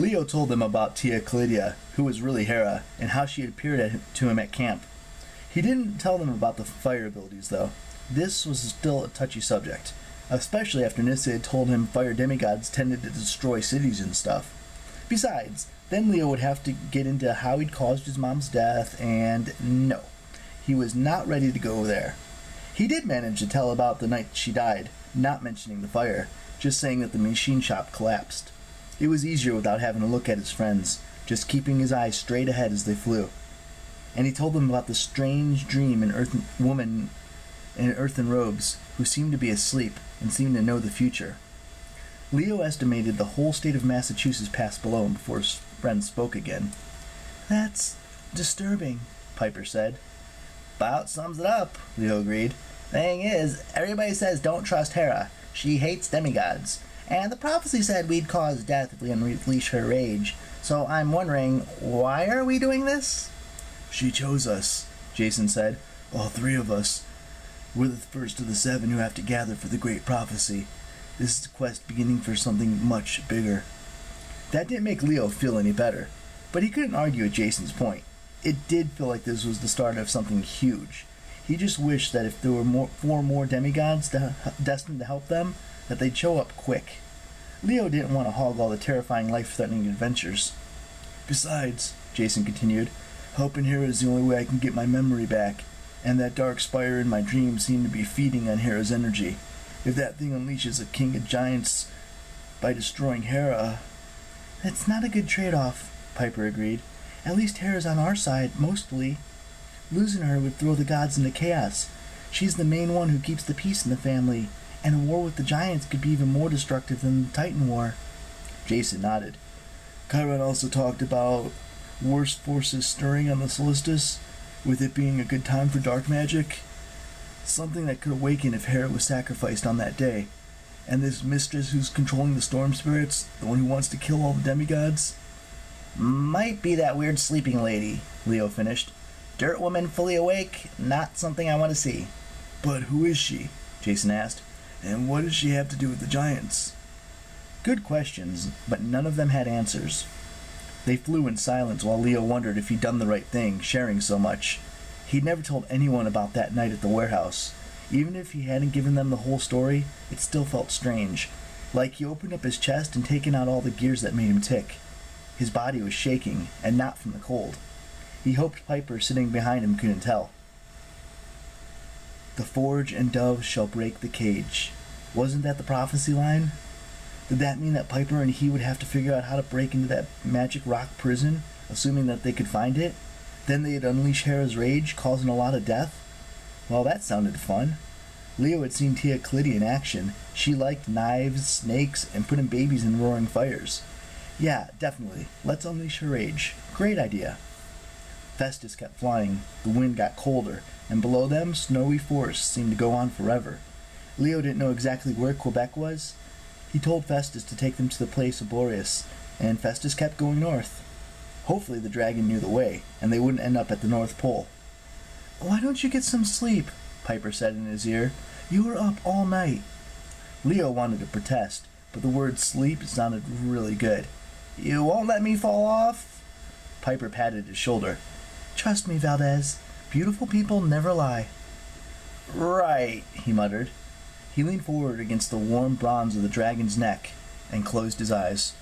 Leo told them about Tia Clydia, who was really Hera, and how she had appeared to him at camp. He didn't tell them about the fire abilities, though. This was still a touchy subject, especially after Nissa had told him fire demigods tended to destroy cities and stuff. Besides, then Leo would have to get into how he'd caused his mom's death, and no, he was not ready to go there. He did manage to tell about the night she died, not mentioning the fire, just saying that the machine shop collapsed. It was easier without having to look at his friends, just keeping his eyes straight ahead as they flew. And he told them about the strange dream woman in earthen robes who seemed to be asleep and seemed to know the future. Leo estimated the whole state of Massachusetts passed below him before his friend spoke again. "That's disturbing," Piper said. "About sums it up," Leo agreed. "Thing is, everybody says don't trust Hera. She hates demigods. And the prophecy said we'd cause death if we unleash her rage. So I'm wondering, why are we doing this?" "She chose us," Jason said. "All three of us. We're the first of the 7 who have to gather for the great prophecy. This is the quest beginning for something much bigger." That didn't make Leo feel any better, but he couldn't argue with Jason's point. It did feel like this was the start of something huge. He just wished that if there were 4 more demigods destined to help them, that they'd show up quick. Leo didn't want to hog all the terrifying, life-threatening adventures. "Besides," Jason continued, "helping Hera is the only way I can get my memory back, and that dark spire in my dreams seemed to be feeding on Hera's energy. If that thing unleashes a king of giants by destroying Hera..." "That's not a good trade-off," Piper agreed. "At least Hera's on our side, mostly. Losing her would throw the gods into chaos. She's the main one who keeps the peace in the family, and a war with the giants could be even more destructive than the Titan War." Jason nodded. "Chiron also talked about worse forces stirring on the Solstice, with it being a good time for dark magic. Something that could awaken if Hera was sacrificed on that day. And this mistress who's controlling the storm spirits, the one who wants to kill all the demigods..." "Might be that weird sleeping lady," Leo finished. "Dirt woman fully awake, not something I want to see." "But who is she?" Jason asked. "And what does she have to do with the giants?" Good questions, but none of them had answers. They flew in silence while Leo wondered if he'd done the right thing, sharing so much. He'd never told anyone about that night at the warehouse. Even if he hadn't given them the whole story, it still felt strange. Like he opened up his chest and taken out all the gears that made him tick. His body was shaking, and not from the cold. He hoped Piper sitting behind him couldn't tell. "The forge and doves shall break the cage." Wasn't that the prophecy line? Did that mean that Piper and he would have to figure out how to break into that magic rock prison, assuming that they could find it? Then they'd unleash Hera's rage, causing a lot of death? Well, that sounded fun. Leo had seen Tia Clydia in action. She liked knives, snakes, and putting babies in roaring fires. Yeah, definitely. Let's unleash her rage. Great idea. Festus kept flying. The wind got colder, and below them, snowy forests seemed to go on forever. Leo didn't know exactly where Quebec was. He told Festus to take them to the place of Boreas, and Festus kept going north. Hopefully the dragon knew the way, and they wouldn't end up at the North Pole. "Why don't you get some sleep?" Piper said in his ear. "You were up all night." Leo wanted to protest, but the word sleep sounded really good. "You won't let me fall off?" Piper patted his shoulder. "Trust me, Valdez. Beautiful people never lie." "Right," he muttered. He leaned forward against the warm bronze of the dragon's neck and closed his eyes.